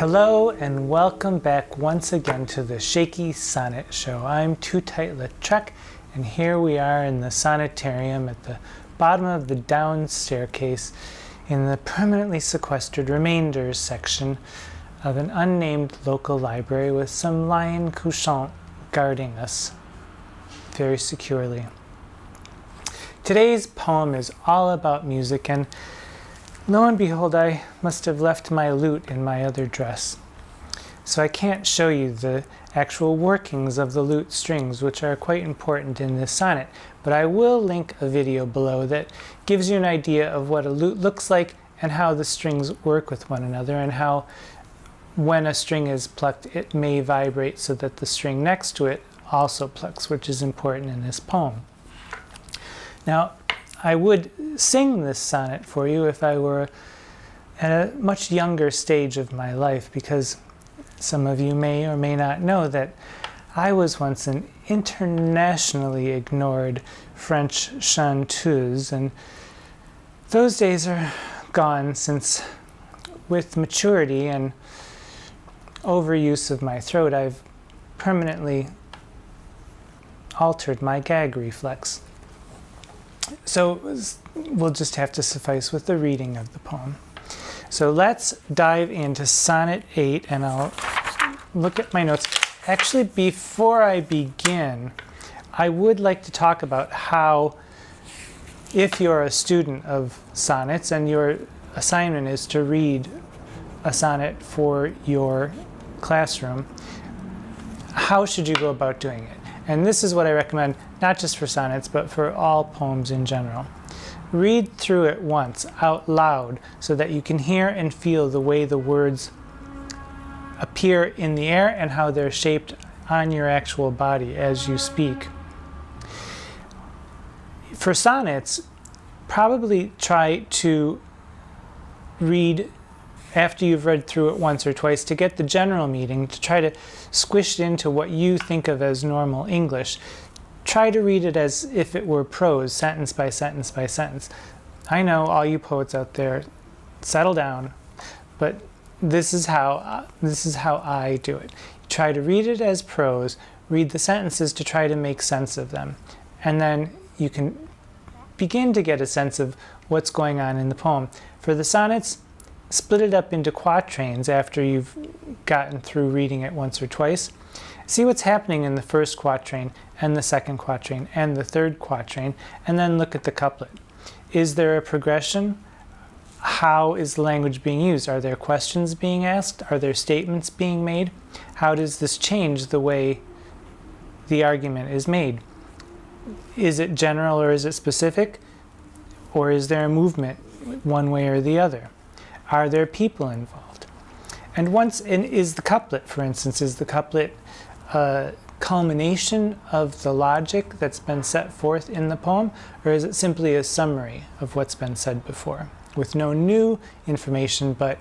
Hello and welcome back once again to the Shakey Sonnet Show. I'm Tootight Lautrec, and here we are in the Sonnetarium at the bottom of the down staircase in the permanently sequestered remainders section of an unnamed local library with some lion couchant guarding us very securely. Today's poem is all about music, and lo and behold, I must have left my lute in my other dress. So I can't show you the actual workings of the lute strings, which are quite important in this sonnet, but I will link a video below that gives you an idea of what a lute looks like and how the strings work with one another, and how when a string is plucked, it may vibrate so that the string next to it also plucks, which is important in this poem. Now, I would sing this sonnet for you if I were at a much younger stage of my life, because some of you may or may not know that I was once an internationally ignored French chanteuse, and those days are gone, since with maturity and overuse of my throat, I've permanently altered my gag reflex. So we'll just have to suffice with the reading of the poem. So let's dive into Sonnet 8, and I'll look at my notes. Actually, before I begin, I would like to talk about how, if you're a student of sonnets and your assignment is to read a sonnet for your classroom, how should you go about doing it? And this is what I recommend, not just for sonnets, but for all poems in general. Read through it once, out loud, so that you can hear and feel the way the words appear in the air and how they're shaped on your actual body as you speak. For sonnets, probably try to read after you've read through it once or twice to get the general meaning, to try to squish it into what you think of as normal English. Try to read it as if it were prose, sentence by sentence by sentence. I know, all you poets out there, settle down, but this is how I do it. Try to read it as prose, read the sentences to try to make sense of them, and then you can begin to get a sense of what's going on in the poem. For the sonnets, split it up into quatrains after you've gotten through reading it once or twice. See what's happening in the first quatrain and the second quatrain and the third quatrain, and then look at the couplet. Is there a progression? How is the language being used? Are there questions being asked? Are there statements being made? How does this change the way the argument is made? Is it general or is it specific? Or is there a movement one way or the other? Are there people involved? And is the couplet, for instance, is the couplet a culmination of the logic that's been set forth in the poem, or is it simply a summary of what's been said before, with no new information, but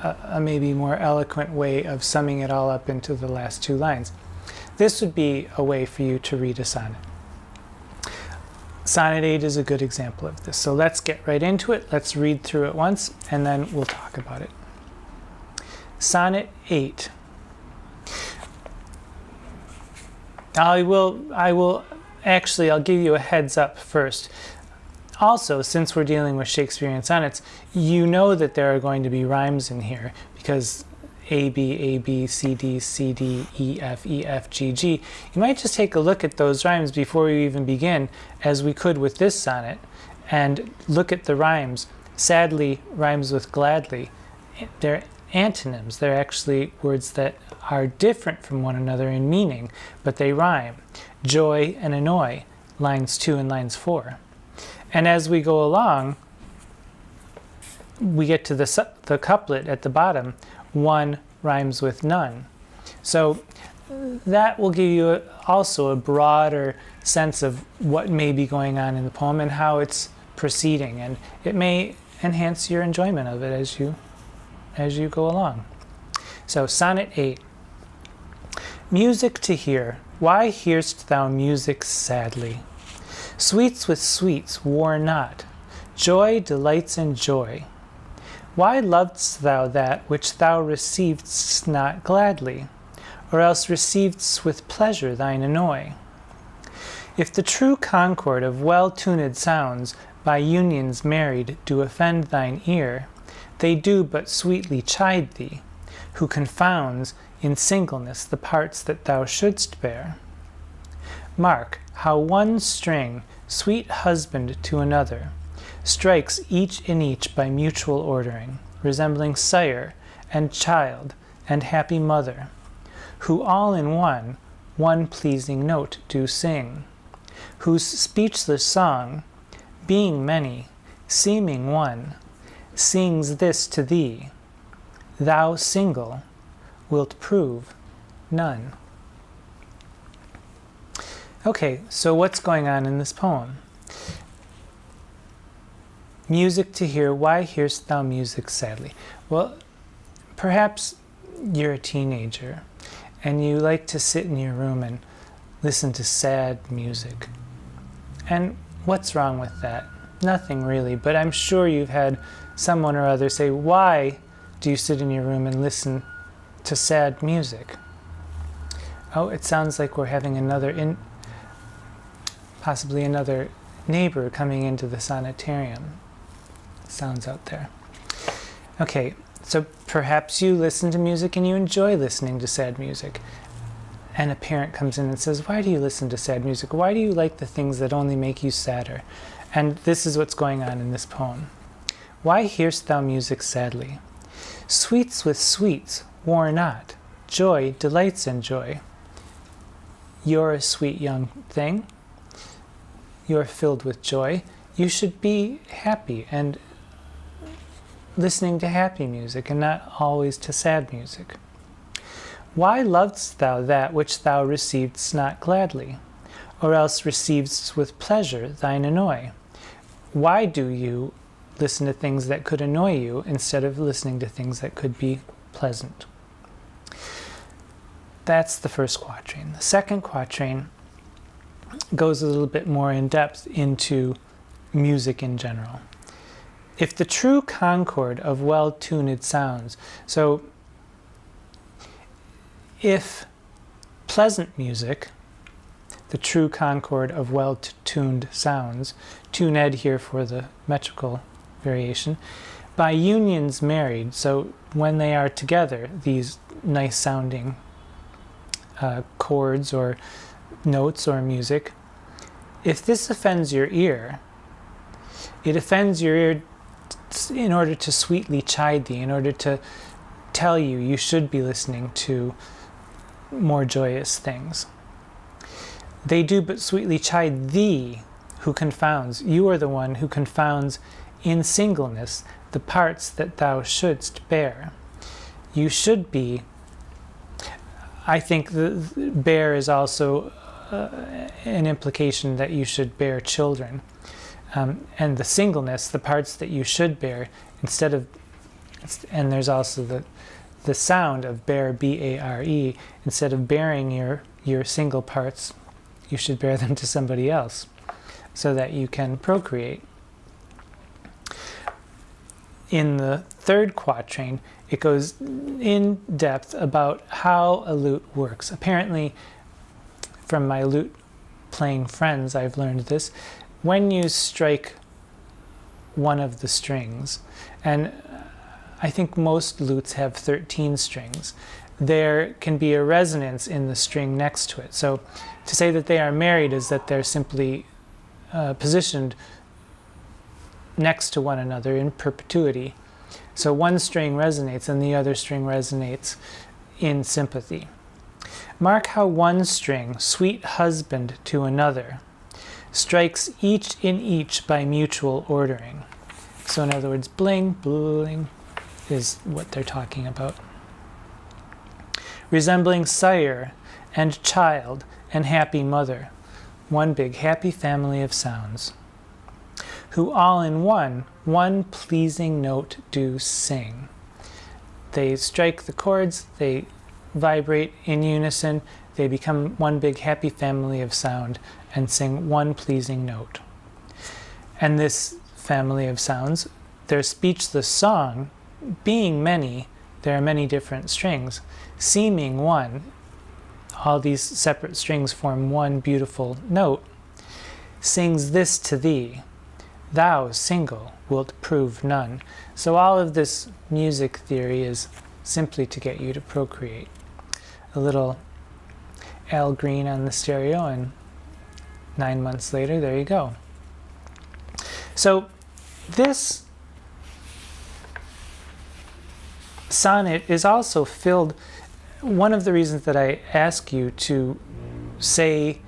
a maybe more eloquent way of summing it all up into the last two lines? This would be a way for you to read a sonnet. Sonnet 8 is a good example of this. So let's get right into it. Let's read through it once, and then we'll talk about it. Sonnet 8. I'll give you a heads up first. Also, since we're dealing with Shakespearean sonnets, you know that there are going to be rhymes in here, because A, B, C, D, E, F, G, G. You might just take a look at those rhymes before you even begin, as we could with this sonnet, and look at the rhymes. Sadly rhymes with gladly. They're antonyms. They're actually words that are different from one another in meaning, but they rhyme. Joy and annoy, lines 2 and lines 4. And as we go along, we get to the couplet at the bottom. One rhymes with none. So that will give you also a broader sense of what may be going on in the poem and how it's proceeding, and it may enhance your enjoyment of it as you go along. So Sonnet 8. Music to hear, why hear'st thou music sadly? Sweets with sweets war not, joy delights in joy. Why lov'st thou that which thou receivedst not gladly, or else receivedst with pleasure thine annoy? If the true concord of well-tuned sounds by unions married do offend thine ear, they do but sweetly chide thee, who confounds in singleness the parts that thou shouldst bear. Mark how one string, sweet husband to another, strikes each in each by mutual ordering, resembling sire and child and happy mother, who all in one pleasing note do sing, whose speechless song, being many, seeming one, sings this to thee, thou single wilt prove none. Okay, so what's going on in this poem? Music to hear, why hearest thou music sadly? Well, perhaps you're a teenager and you like to sit in your room and listen to sad music. And what's wrong with that? Nothing really, but I'm sure you've had someone or other say, why do you sit in your room and listen to sad music? Oh, it sounds like we're having possibly another neighbor coming into the Sonnetarium. Sounds out there. Okay, so perhaps you listen to music and you enjoy listening to sad music. And a parent comes in and says, why do you listen to sad music? Why do you like the things that only make you sadder? And this is what's going on in this poem. Why hearest thou music sadly? Sweets with sweets war not. Joy delights in joy. You're a sweet young thing. You're filled with joy. You should be happy and listening to happy music and not always to sad music. Why lovest thou that which thou receivedst not gladly, or else receivedst with pleasure thine annoy? Why do you listen to things that could annoy you instead of listening to things that could be pleasant? That's the first quatrain. The second quatrain goes a little bit more in depth into music in general. If the true concord of well-tuned sounds, so if pleasant music, the true concord of well-tuned sounds, tuned here for the metrical variation, by unions married, so when they are together, these nice sounding chords or notes or music, if this offends your ear, it offends your ear in order to sweetly chide thee, in order to tell you you should be listening to more joyous things. They do but sweetly chide thee, who confounds. You are the one who confounds in singleness the parts that thou shouldst bear. You should be, I think the bear is also an implication that you should bear children. And the singleness, the parts that you should bear, instead of, and there's also the sound of bear, B-A-R-E, instead of bearing your single parts, you should bear them to somebody else so that you can procreate. In the third quatrain, it goes in depth about how a lute works. Apparently, from my lute playing friends, I've learned this. When you strike one of the strings, and I think most lutes have 13 strings, there can be a resonance in the string next to it. So to say that they are married is that they're simply positioned next to one another in perpetuity. So one string resonates and the other string resonates in sympathy. Mark how one string, sweet husband to another, strikes each in each by mutual ordering. So in other words, bling, bling is what they're talking about. Resembling sire and child and happy mother, one big happy family of sounds, who all in one pleasing note do sing. They strike the chords, they vibrate in unison, they become one big happy family of sound and sing one pleasing note. And this family of sounds, their speechless song, being many, there are many different strings. Seeming one, all these separate strings form one beautiful note, sings this to thee, thou single wilt prove none. So all of this music theory is simply to get you to procreate. A little Al Green on the stereo, and 9 months later, there you go. So this sonnet is also filled. One of the reasons that I ask you to say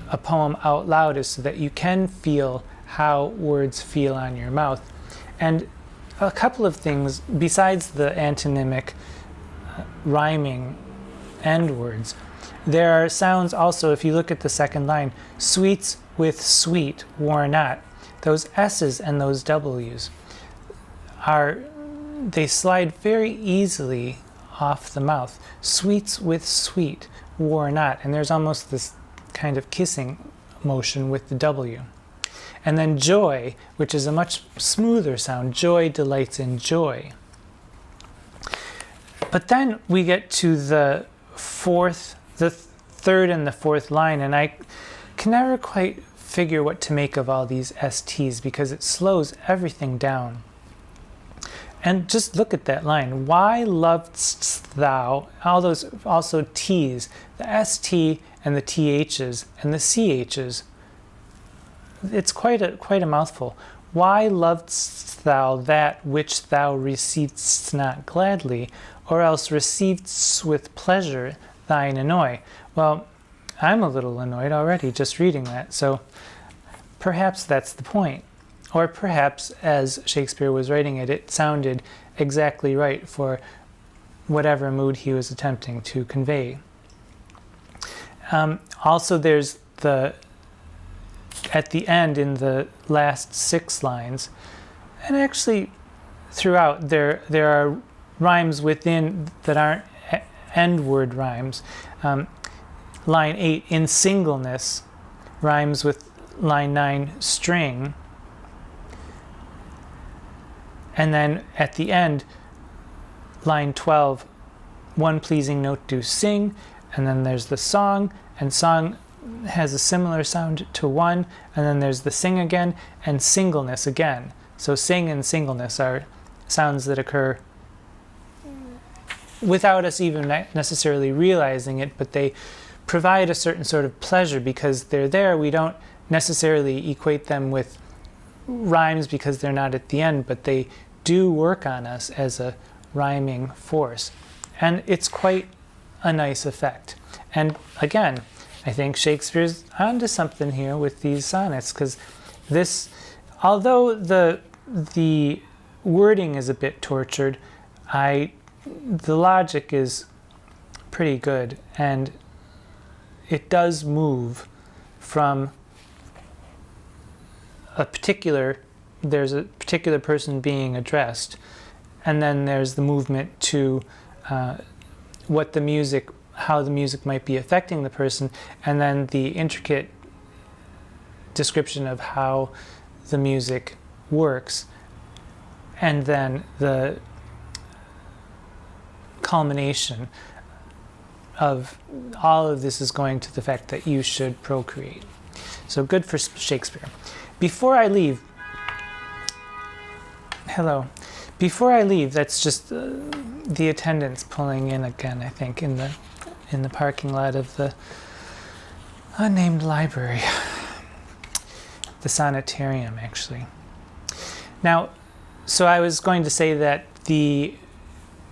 a poem out loud is so that you can feel how words feel on your mouth. And a couple of things, besides the antonymic rhyming end words, there are sounds also, if you look at the second line, sweets with sweet wore not. Those S's and those W's they slide very easily off the mouth. Sweets with sweet wore not. And there's almost this kind of kissing motion with the W. And then joy, which is a much smoother sound. Joy delights in joy. But then we get to the third and the fourth line, and I can never quite figure what to make of all these STs because it slows everything down. And just look at that line. Why lovest thou? All those also T's, the ST and the THs and the CHs. It's quite a mouthful. Why lovest thou that which thou receivest not gladly, or else receivest with pleasure thine annoy? Well, I'm a little annoyed already just reading that, so perhaps that's the point. Or perhaps, as Shakespeare was writing it, it sounded exactly right for whatever mood he was attempting to convey. Also, there's at the end in the last 6 lines, and actually throughout, there are rhymes within that aren't end word rhymes. Line 8, in singleness, rhymes with line 9, string. And then at the end, line 12, one pleasing note do sing, and then there's the song, and song has a similar sound to one, and then there's the sing again, and singleness again. So sing and singleness are sounds that occur without us even necessarily realizing it, but they provide a certain sort of pleasure because they're there. We don't necessarily equate them with rhymes because they're not at the end, but they do work on us as a rhyming force. And it's quite a nice effect. And again, I think Shakespeare's onto something here with these sonnets, because this, although the wording is a bit tortured, the logic is pretty good, and it does move from there's a particular person being addressed, and then there's the movement to how the music might be affecting the person, and then the intricate description of how the music works, and then the culmination of all of this is going to the fact that you should procreate. So good for Shakespeare. Before I leave, that's just the attendants pulling in again, I think, in the parking lot of the unnamed library. The Sonnetarium, actually. Now, so I was going to say that it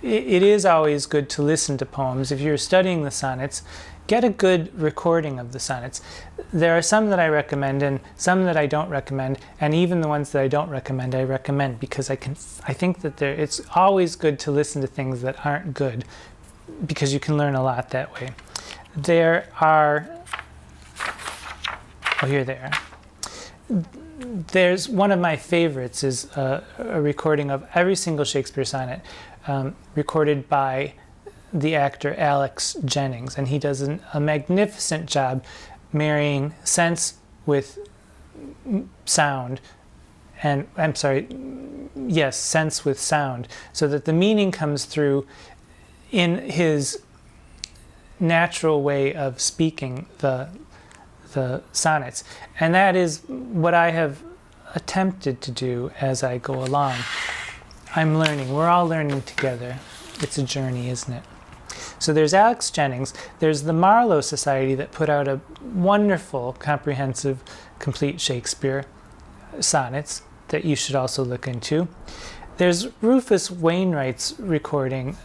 is always good to listen to poems. If you're studying the sonnets, get a good recording of the sonnets. There are some that I recommend and some that I don't recommend, and even the ones that I don't recommend, I recommend because I think that it's always good to listen to things that aren't good, because you can learn a lot that way. Here they are. There's one of my favorites is a recording of every single Shakespeare sonnet, recorded by the actor Alex Jennings, and he does a magnificent job marrying sense with sound and I'm sorry, yes, sense with sound, so that the meaning comes through in his natural way of speaking the sonnets. And that is what I have attempted to do as I go along. I'm learning. We're all learning together. It's a journey, isn't it? So there's Alex Jennings. There's the Marlowe Society that put out a wonderful, comprehensive, complete Shakespeare sonnets that you should also look into. There's Rufus Wainwright's recording,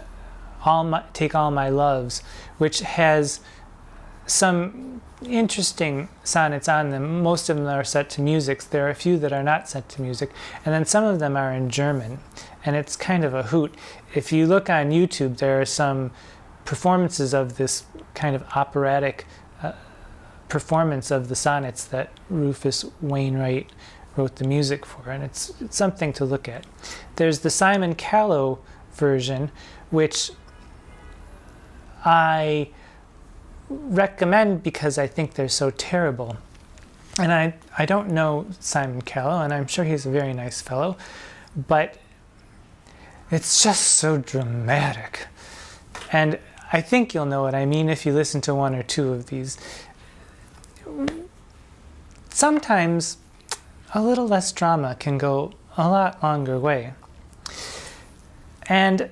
Take All My Loves, which has some interesting sonnets on them. Most of them are set to music. There are a few that are not set to music, and then some of them are in German, and it's kind of a hoot. If you look on YouTube, there are some performances of this kind of operatic performance of the sonnets that Rufus Wainwright wrote the music for, and it's something to look at. There's the Simon Callow version, which I recommend because I think they're so terrible. And I don't know Simon Callow, and I'm sure he's a very nice fellow, but it's just so dramatic. And I think you'll know what I mean if you listen to one or two of these. Sometimes a little less drama can go a lot longer way. And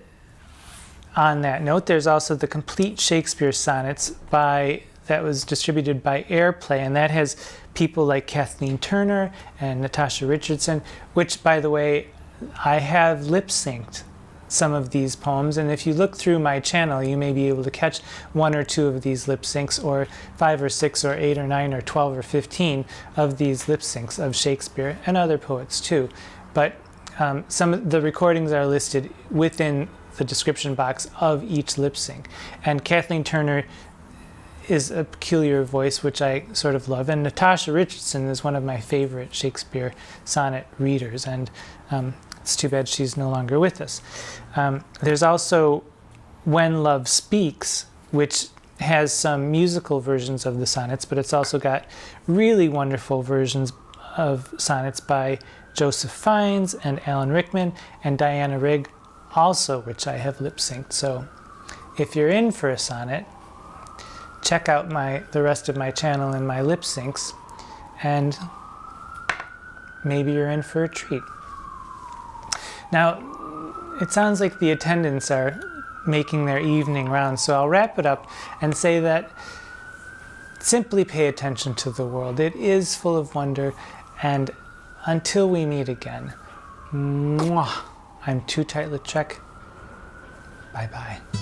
on that note, there's also the Complete Shakespeare Sonnets that was distributed by Airplay, and that has people like Kathleen Turner and Natasha Richardson, which, by the way, I have lip-synced some of these poems, and if you look through my channel, you may be able to catch one or two of these lip syncs, or 5 or 6 or 8 or 9 or 12 or 15 of these lip syncs of Shakespeare and other poets too. But some of the recordings are listed within the description box of each lip sync. And Kathleen Turner is a peculiar voice, which I sort of love. And Natasha Richardson is one of my favorite Shakespeare sonnet readers. And it's too bad she's no longer with us. There's also When Love Speaks, which has some musical versions of the sonnets, but it's also got really wonderful versions of sonnets by Joseph Fiennes and Alan Rickman and Diana Rigg also, which I have lip-synced. So if you're in for a sonnet, check out the rest of my channel and my lip syncs, and maybe you're in for a treat. Now, it sounds like the attendants are making their evening rounds, so I'll wrap it up and say that simply pay attention to the world. It is full of wonder, and until we meet again, mwah, I'm Tootight Lautrec. Bye-bye.